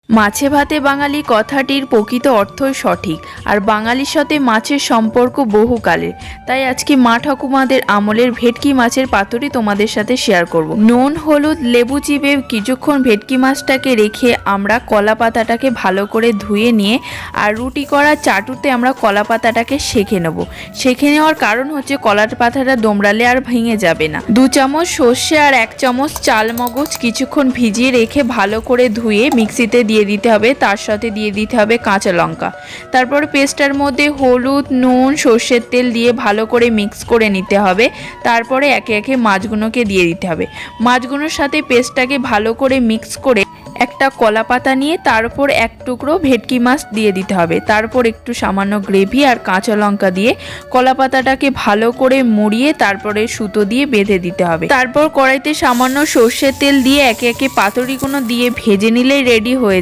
মাছে ভাতে বাঙালি কথাটির প্রকৃত অর্থই সঠিক। আর বাঙালির সাথে মাছের সম্পর্ক বহুকালের। তাই আজকে মা ঠাকুমাদের আমলের ভেটকি মাছের পাতুরি তোমাদের সাথে শেয়ার করব। নুন হলুদ লেবু চিপে কিছুক্ষণ ভেটকি মাছটাকে রেখে আমরা কলা পাতাটাকে ভালো করে ধুয়ে নিয়ে আর রুটি করা চাটুতে আমরা কলা পাতাটাকে সেঁকে নেব। সেঁকে নেওয়ার কারণ হচ্ছে কলার পাতাটা দোমড়ালে আর ভেঙে যাবে না। 2 চামচ সর্ষে আর 1 চামচ চাল মগজ কিছুক্ষণ ভিজিয়ে রেখে ভালো করে ধুয়ে মিক্সিতে দিয়ে দিতে হবে। তার সাথে দিয়ে দিতে হবে কাঁচা লঙ্কা। তারপর পেস্টটার মধ্যে হলুদ নুন সর্ষের তেল দিয়ে ভালো করে মিক্স করে নিতে হবে। তারপরে একে একে মাছগুলোকে দিয়ে দিতে হবে। মাছগুলোর সাথে পেস্টটাকে ভালো করে মিক্স করে একটা কলা পাতা নিয়ে তার উপর 1 টুকরো ভেটকি মাছ দিয়ে দিতে হবে। তারপর একটু সামান্য গ্রেভি আর কাঁচা লঙ্কা দিয়ে কলা পাতাটাকে ভালো করে মুড়িয়ে তারপরে সুতো দিয়ে বেঁধে দিতে হবে। তারপর কড়াইতে সামান্য সর্ষের তেল দিয়ে একে একে পাতুরিগুলো দিয়ে ভেজে নিলেই রেডি হয়ে